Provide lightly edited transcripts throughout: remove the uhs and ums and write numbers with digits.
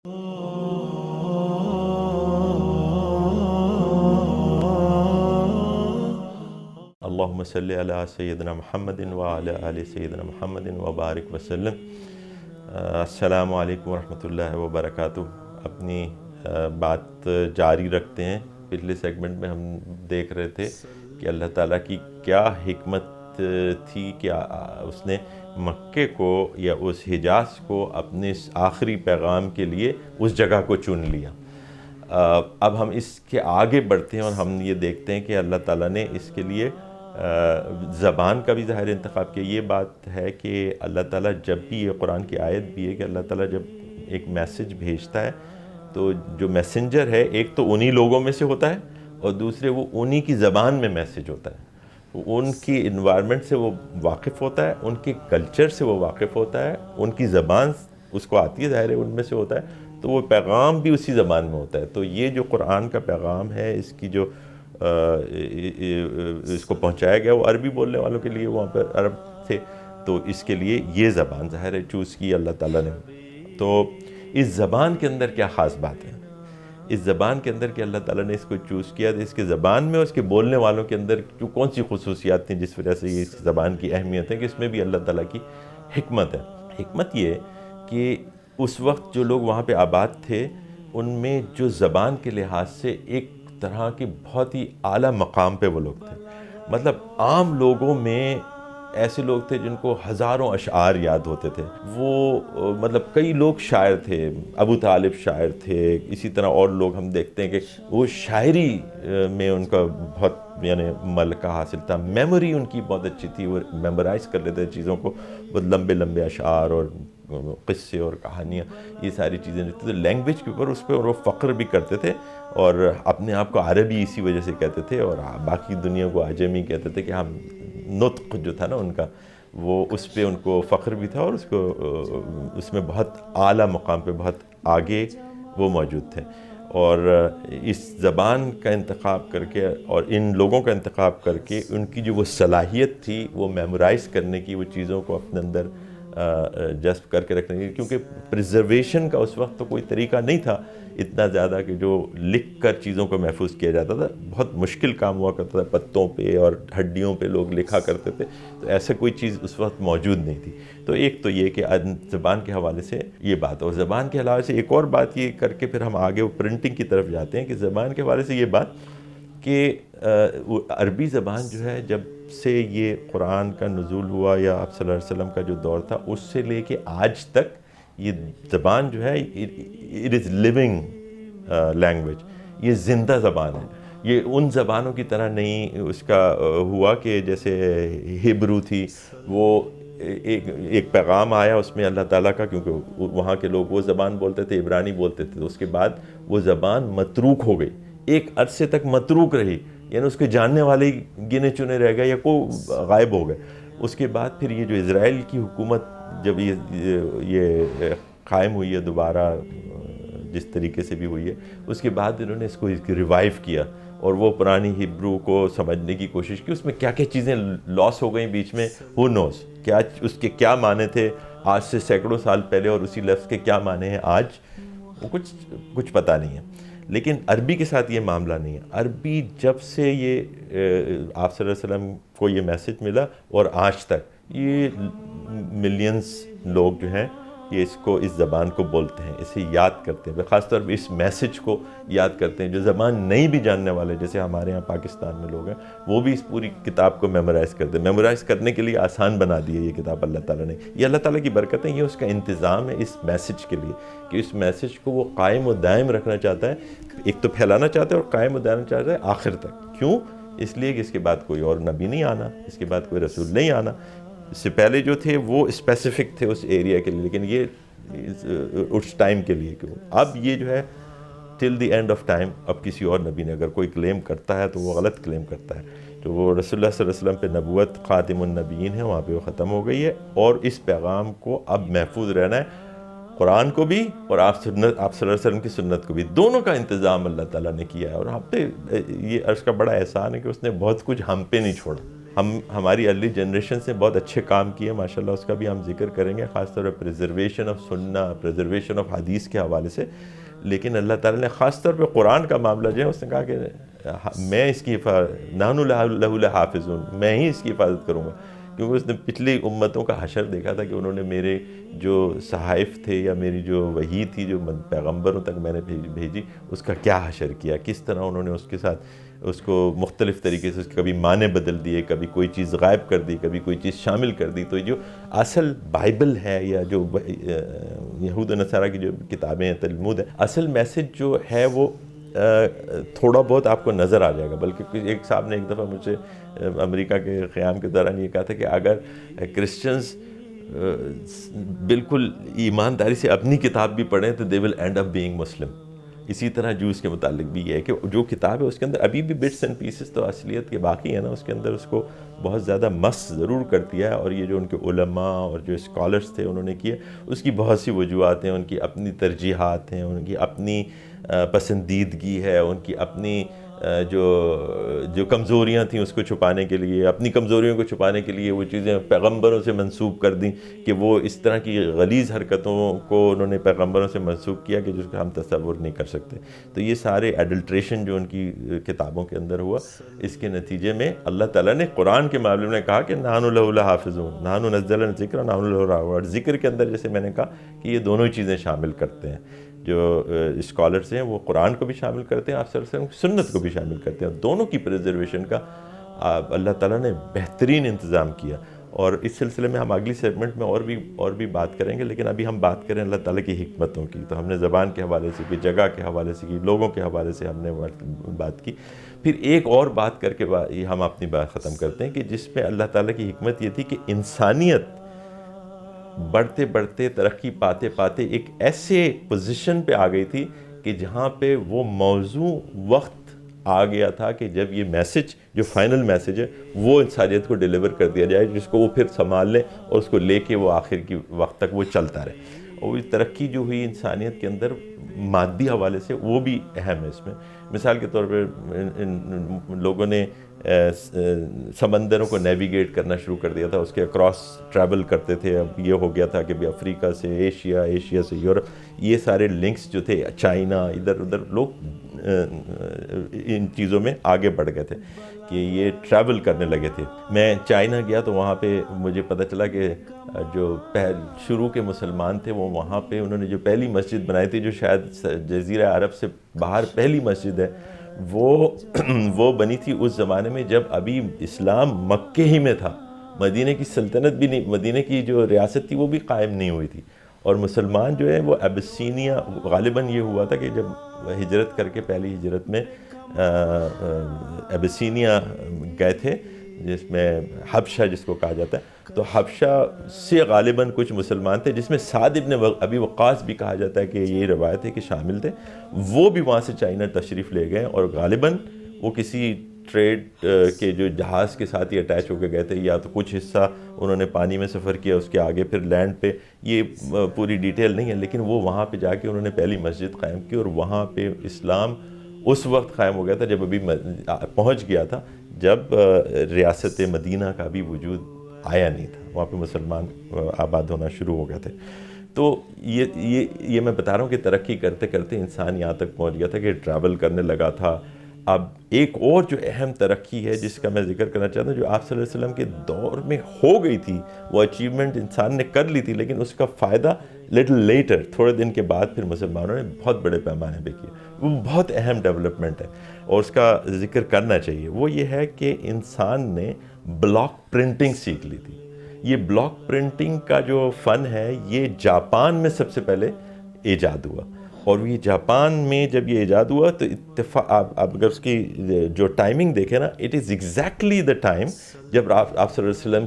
اللہم صلی علی سیدنا محمد وعلی آل سیدنا محمد وبارک وسلم۔ السلام علیکم ورحمۃ اللہ وبرکاتہ۔ اپنی بات جاری رکھتے ہیں۔ پچھلے سیگمنٹ میں ہم دیکھ رہے تھے کہ اللہ تعالیٰ کی کیا حکمت تھی کہ اس نے مکے کو یا اس حجاز کو اپنے آخری پیغام کے لیے اس جگہ کو چن لیا۔ اب ہم اس کے آگے بڑھتے ہیں اور ہم یہ دیکھتے ہیں کہ اللہ تعالیٰ نے اس کے لیے زبان کا بھی ظاہر انتخاب کیا۔ یہ بات ہے کہ اللہ تعالیٰ جب بھی، یہ قرآن کی آیت بھی ہے کہ اللہ تعالیٰ جب ایک میسج بھیجتا ہے تو جو میسنجر ہے ایک تو انہی لوگوں میں سے ہوتا ہے اور دوسرے وہ انہی کی زبان میں میسج ہوتا ہے۔ ان کی انوائرمنٹ سے وہ واقف ہوتا ہے، ان کے کلچر سے وہ واقف ہوتا ہے، ان کی زبان اس کو آتی ہے، ظاہر ہے ان میں سے ہوتا ہے، تو وہ پیغام بھی اسی زبان میں ہوتا ہے۔ تو یہ جو قرآن کا پیغام ہے، اس کی جو اس کو پہنچایا گیا وہ عربی بولنے والوں کے لیے، وہاں پر عرب تھے، تو اس کے لیے یہ زبان ظاہر ہے چوز کی اللہ تعالیٰ نے۔ تو اس زبان کے اندر کیا خاص بات ہے؟ اس زبان کے اندر کہ اللہ تعالیٰ نے اس کو چوز کیا، تو اس کے زبان میں اور اس کے بولنے والوں کے اندر کون سی خصوصیات تھیں جس وجہ سے یہ اس زبان کی اہمیت ہے کہ اس میں بھی اللہ تعالیٰ کی حکمت ہے۔ حکمت یہ کہ اس وقت جو لوگ وہاں پہ آباد تھے ان میں جو زبان کے لحاظ سے ایک طرح کی بہت ہی اعلیٰ مقام پہ وہ لوگ تھے۔ مطلب عام لوگوں میں ایسے لوگ تھے جن کو ہزاروں اشعار یاد ہوتے تھے۔ وہ مطلب کئی لوگ شاعر تھے، ابو طالب شاعر تھے، اسی طرح اور لوگ ہم دیکھتے ہیں کہ وہ شاعری میں ان کا بہت یعنی ملکہ حاصل تھا۔ میموری ان کی بہت اچھی تھی، وہ میمورائز کر لیتے تھے چیزوں کو، بہت لمبے لمبے اشعار اور قصے اور کہانیاں، یہ ساری چیزیں جو تھیں لینگویج کے اوپر اس پہ وہ فخر بھی کرتے تھے اور اپنے آپ کو عربی اسی وجہ سے کہتے تھے اور باقی دنیا کو عجمی کہتے تھے کہ ہم نطق جو تھا نا ان کا، وہ اس پہ ان کو فخر بھی تھا اور اس کو اس میں بہت اعلیٰ مقام پہ بہت آگے وہ موجود تھے۔ اور اس زبان کا انتخاب کر کے اور ان لوگوں کا انتخاب کر کے ان کی جو وہ صلاحیت تھی وہ میمورائز کرنے کی، وہ چیزوں کو اپنے اندر جذب کر کے رکھنے کی، کیونکہ پریزرویشن کا اس وقت تو کوئی طریقہ نہیں تھا اتنا زیادہ کہ جو لکھ کر چیزوں کو محفوظ کیا جاتا تھا، بہت مشکل کام ہوا کرتا تھا، پتوں پہ اور ہڈیوں پہ لوگ لکھا کرتے تھے، تو ایسا کوئی چیز اس وقت موجود نہیں تھی۔ تو ایک تو یہ کہ زبان کے حوالے سے یہ بات، اور زبان کے حوالے سے ایک اور بات یہ کر کے پھر ہم آگے وہ پرنٹنگ کی طرف جاتے ہیں کہ زبان کے حوالے سے یہ بات کہ عربی زبان جو ہے جب سے یہ قرآن کا نزول ہوا یا آپ صلی اللہ علیہ وسلم کا جو دور تھا اس سے لے کے آج تک یہ زبان جو ہے اٹ از لیونگ لینگویج، یہ زندہ زبان ہے۔ یہ ان زبانوں کی طرح نہیں اس کا ہوا کہ جیسے ہیبرو تھی، وہ ایک پیغام آیا اس میں اللہ تعالیٰ کا، کیونکہ وہاں کے لوگ وہ زبان بولتے تھے، عبرانی بولتے تھے، تو اس کے بعد وہ زبان متروک ہو گئی، ایک عرصے تک متروک رہی، یعنی اس کے جاننے والے گنے چنے رہ گئے یا کوئی غائب ہو گئے۔ اس کے بعد پھر یہ جو اسرائیل کی حکومت جب یہ قائم ہوئی ہے دوبارہ جس طریقے سے بھی ہوئی ہے، اس کے بعد انہوں نے اس کو ریوائیو کیا اور وہ پرانی ہیبرو کو سمجھنے کی کوشش کی۔ اس میں کیا کیا چیزیں لاس ہو گئیں بیچ میں، ہو نوز، کیا اس کے کیا معنی تھے آج سے سینکڑوں سال پہلے اور اسی لفظ کے کیا معنی ہیں آج، وہ کچھ پتہ نہیں ہے۔ لیکن عربی کے ساتھ یہ معاملہ نہیں ہے۔ عربی جب سے یہ آپ صلی اللہ علیہ وسلم کو یہ میسج ملا اور آج تک یہ ملینز لوگ جو ہیں یہ اس زبان کو بولتے ہیں، اسے یاد کرتے ہیں، خاص طور پہ اس میسج کو یاد کرتے ہیں۔ جو زبان نہیں بھی جاننے والے جیسے ہمارے ہاں پاکستان میں لوگ ہیں وہ بھی اس پوری کتاب کو میمورائز کرتے ہیں۔ میمورائز کرنے کے لیے آسان بنا دی ہے یہ کتاب اللہ تعالیٰ نے، یہ اللہ تعالیٰ کی برکت ہے، یہ اس کا انتظام ہے اس میسج کے لیے کہ اس میسج کو وہ قائم و دائم رکھنا چاہتا ہے، ایک تو پھیلانا چاہتا ہے اور قائم و دائم چاہتا ہے آخر تک۔ کیوں؟ اس لیے کہ اس کے بعد کوئی اور نبی نہیں آنا، اس کے بعد کوئی رسول نہیں آنا۔ اس سے پہلے جو تھے وہ اسپیسیفک تھے اس ایریا کے لیے، لیکن یہ اس ٹائم کے لیے کیوں۔ اب یہ جو ہے ٹل دی اینڈ آف ٹائم، اب کسی اور نبی نے اگر کوئی کلیم کرتا ہے تو وہ غلط کلیم کرتا ہے، تو وہ رسول اللہ صلی اللہ علیہ وسلم پہ نبوت خاتم النبیین ہے، وہاں پہ وہ ختم ہو گئی ہے، اور اس پیغام کو اب محفوظ رہنا ہے، قرآن کو بھی اور آپ صلی اللہ علیہ وسلم کی سنت کو بھی، دونوں کا انتظام اللہ تعالیٰ نے کیا ہے۔ اور ہم پہ یہ عرض کا بڑا احسان ہے کہ اس نے بہت کچھ ہم پہ نہیں چھوڑا، ہماری ارلی جنریشن سے بہت اچھے کام کیے ماشاءاللہ، اس کا بھی ہم ذکر کریں گے، خاص طور پہ پریزرویشن آف سنہ، پریزرویشن آف حدیث کے حوالے سے. لیکن اللہ تعالیٰ نے خاص طور پہ قرآن کا معاملہ جو ہے اس نے کہا کہ میں اس کی نحن لہ لحافظون، میں ہی اس کی حفاظت کروں گا، کیونکہ اس نے پچھلی امتوں کا حشر دیکھا تھا کہ انہوں نے میرے جو صحائف تھے یا میری جو وحی تھی جو پیغمبروں تک میں نے بھیجی اس کا کیا حشر کیا، کس طرح انہوں نے اس کے ساتھ اس کو مختلف طریقے سے کبھی معنی بدل دیے، کبھی کوئی چیز غائب کر دی، کبھی کوئی چیز شامل کر دی. تو جو اصل بائبل ہے یا جو یہود و نصارہ کی جو کتابیں ہیں، تلمود ہے، اصل میسج جو ہے وہ تھوڑا بہت آپ کو نظر آ جائے گا. بلکہ ایک صاحب نے ایک دفعہ مجھ سے امریکہ کے قیام کے دوران یہ کہا تھا کہ اگر کرسچنز بالکل ایمانداری سے اپنی کتاب بھی پڑھیں تو دے ول اینڈ اپ بینگ مسلم. اسی طرح جوز کے متعلق بھی یہ ہے کہ جو کتاب ہے اس کے اندر ابھی بھی بٹس اینڈ پیسز تو اصلیت کے باقی ہیں نا، اس کے اندر اس کو بہت زیادہ مس ضرور کر دیا ہے. اور یہ جو ان کے علماء اور جو اسکالرس تھے انہوں نے کیا، اس کی بہت سی وجوہات ہیں، ان کی اپنی ترجیحات ہیں، ان کی اپنی پسندیدگی ہے، ان کی اپنی جو کمزوریاں تھیں اس کو چھپانے کے لیے، اپنی کمزوریوں کو چھپانے کے لیے وہ چیزیں پیغمبروں سے منسوب کر دیں کہ وہ اس طرح کی غلیظ حرکتوں کو انہوں نے پیغمبروں سے منسوب کیا کہ جس کو ہم تصور نہیں کر سکتے. تو یہ سارے ایڈلٹریشن جو ان کی کتابوں کے اندر ہوا، اس کے نتیجے میں اللہ تعالیٰ نے قرآن کے معاملے میں کہا کہ نحن لہ لحافظون، نحن نزلنا الذکر نحن لہ لحافظون. ذکر کے اندر جیسے میں نے کہا کہ یہ دونوں چیزیں شامل کرتے ہیں. جو اسکالرس ہیں وہ قرآن کو بھی شامل کرتے ہیں، آپ صلی اللہ علیہ وسلم کی سنت کو بھی شامل کرتے ہیں. دونوں کی پریزرویشن کا اللہ تعالیٰ نے بہترین انتظام کیا. اور اس سلسلے میں ہم اگلی سیگمنٹ میں اور بھی بات کریں گے، لیکن ابھی ہم بات کریں اللہ تعالیٰ کی حکمتوں کی. تو ہم نے زبان کے حوالے سے کی، جگہ کے حوالے سے کی، لوگوں کے حوالے سے ہم نے بات کی. پھر ایک اور بات کر کے ہم اپنی بات ختم کرتے ہیں کہ جس میں اللہ تعالیٰ کی حکمت یہ تھی کہ انسانیت بڑھتے بڑھتے ترقی پاتے پاتے ایک ایسے پوزیشن پہ آ گئی تھی کہ جہاں پہ وہ موضوع وقت آ گیا تھا کہ جب یہ میسج جو فائنل میسج ہے وہ انسانیت کو ڈیلیور کر دیا جائے، جس کو وہ پھر سنبھال لیں اور اس کو لے کے وہ آخر کی وقت تک وہ چلتا رہے. اور ترقی جو ہوئی انسانیت کے اندر مادی حوالے سے وہ بھی اہم ہے. اس میں مثال کے طور پہ ان لوگوں نے سمندروں کو نیویگیٹ کرنا شروع کر دیا تھا، اس کے اکراس ٹریول کرتے تھے. اب یہ ہو گیا تھا کہ بھی افریقہ سے ایشیا، ایشیا سے یورپ، یہ سارے لنکس جو تھے، چائنا، ادھر ادھر لوگ ان چیزوں میں آگے بڑھ گئے تھے کہ یہ ٹریول کرنے لگے تھے. میں چائنا گیا تو وہاں پہ مجھے پتہ چلا کہ جو شروع کے مسلمان تھے وہ وہاں پہ انہوں نے جو پہلی مسجد بنائی تھی، جو شاید جزیرہ عرب سے باہر پہلی مسجد ہے، وہ بنی تھی اس زمانے میں جب ابھی اسلام مکے ہی میں تھا. مدینہ کی سلطنت بھی نہیں، مدینہ کی جو ریاست تھی وہ بھی قائم نہیں ہوئی تھی. اور مسلمان جو ہے وہ ابسینیا، غالباً یہ ہوا تھا کہ جب ہجرت کر کے پہلی ہجرت میں ابسینیا گئے تھے، جس میں حبشہ جس کو کہا جاتا ہے، تو حبشہ سے غالباً کچھ مسلمان تھے جس میں سعد ابن ابی وقاص بھی کہا جاتا ہے کہ یہ روایت ہے کہ شامل تھے. وہ بھی وہاں سے چائنا تشریف لے گئے اور غالباً وہ کسی ٹریڈ کے جو جہاز کے ساتھ ہی اٹیچ ہو کے گئے تھے، یا تو کچھ حصہ انہوں نے پانی میں سفر کیا، اس کے آگے پھر لینڈ پہ. یہ پوری ڈیٹیل نہیں ہے، لیکن وہ وہاں پہ جا کے انہوں نے پہلی مسجد قائم کی. اور وہاں پہ اسلام اس وقت قائم ہو گیا تھا جب ابھی پہنچ گیا تھا، جب ریاست مدینہ کا بھی وجود آیا نہیں تھا، وہاں پہ مسلمان آباد ہونا شروع ہو گئے تھے. تو یہ میں بتا رہا ہوں کہ ترقی کرتے کرتے انسان یہاں تک پہنچ گیا تھا کہ ٹریول کرنے لگا تھا. اب ایک اور جو اہم ترقی ہے جس کا میں ذکر کرنا چاہتا ہوں، جو آپ صلی اللہ علیہ وسلم کے دور میں ہو گئی تھی، وہ اچیومنٹ انسان نے کر لی تھی، لیکن اس کا فائدہ لٹل لیٹر، تھوڑے دن کے بعد پھر مسلمانوں نے بہت بڑے پیمانے پہ کیا. وہ بہت اہم ڈیولپمنٹ ہے اور اس کا ذکر کرنا چاہیے. وہ یہ ہے کہ انسان نے بلاک پرنٹنگ سیکھ لی تھی. یہ بلاک پرنٹنگ کا جو فن ہے یہ جاپان میں سب سے پہلے ایجاد ہوا. اور یہ جاپان میں جب یہ ایجاد ہوا تو آپ اگر اس کی جو ٹائمنگ دیکھیں نا، it is exactly the time جب آپ صلی اللہ علیہ وسلم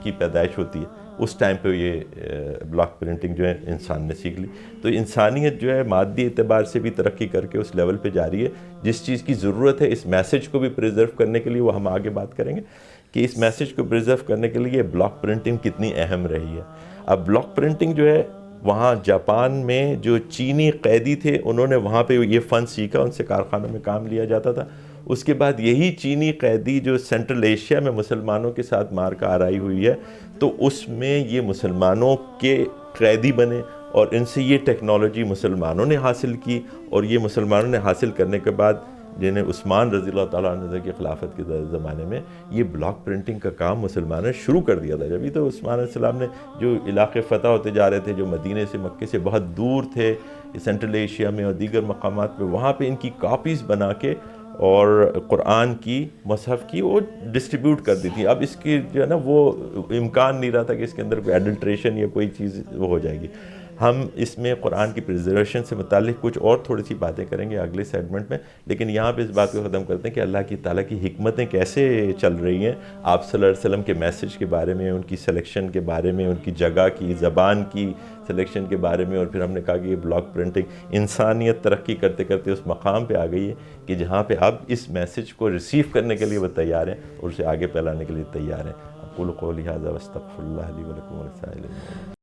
کی پیدائش ہوتی ہے. اس ٹائم پہ یہ بلاک پرنٹنگ جو ہے انسان نے سیکھ لی. تو انسانیت جو ہے مادی اعتبار سے بھی ترقی کر کے اس لیول پہ جا رہی ہے. جس چیز کی ضرورت ہے اس میسج کو بھی پریزرو کرنے کے لیے، وہ ہم آگے بات کریں گے کہ اس میسج کو پریزرو کرنے کے لیے بلاک پرنٹنگ کتنی اہم رہی ہے. اب بلاک پرنٹنگ جو ہے وہاں جاپان میں جو چینی قیدی تھے انہوں نے وہاں پہ یہ فن سیکھا، ان سے کارخانوں میں کام لیا جاتا تھا. اس کے بعد یہی چینی قیدی جو سینٹرل ایشیا میں مسلمانوں کے ساتھ مار کا آرائی ہوئی ہے، تو اس میں یہ مسلمانوں کے قیدی بنے، اور ان سے یہ ٹیکنالوجی مسلمانوں نے حاصل کی، اور یہ مسلمانوں نے حاصل کرنے کے بعد جنہیں عثمان رضی اللہ تعالیٰ عنہ کی خلافت کے زمانے میں یہ بلاک پرنٹنگ کا کام مسلمانوں نے شروع کر دیا تھا. جبھی تو عثمان علیہ السلام نے جو علاقے فتح ہوتے جا رہے تھے، جو مدینے سے مکے سے بہت دور تھے سینٹرل ایشیا میں اور دیگر مقامات پہ، وہاں پہ ان کی کاپیز بنا کے اور قرآن کی، مصحف کی وہ ڈسٹریبیوٹ کر دی تھی. اب اس کی جو ہے نا وہ امکان نہیں رہا تھا کہ اس کے اندر کوئی ایڈلٹریشن یا کوئی چیز وہ ہو جائے گی. ہم اس میں قرآن کی پریزرویشن سے متعلق کچھ اور تھوڑی سی باتیں کریں گے اگلے سیگمنٹ میں، لیکن یہاں پہ اس بات کو ختم کرتے ہیں کہ اللہ کی تعالیٰ کی حکمتیں کیسے چل رہی ہیں آپ صلی اللہ علیہ وسلم کے میسج کے بارے میں، ان کی سلیکشن کے بارے میں، ان کی جگہ کی، زبان کی سلیکشن کے بارے میں. اور پھر ہم نے کہا کہ یہ بلاک پرنٹنگ انسانیت ترقی کرتے کرتے اس مقام پہ آ گئی ہے کہ جہاں پہ اب اس میسج کو ریسیو کرنے کے لیے وہ تیار ہیں اور اسے آگے پھیلانے کے لیے تیار ہیں. اقول قولی ھذا واستغفر اللہ لی ولکم ولسائر المؤمنین.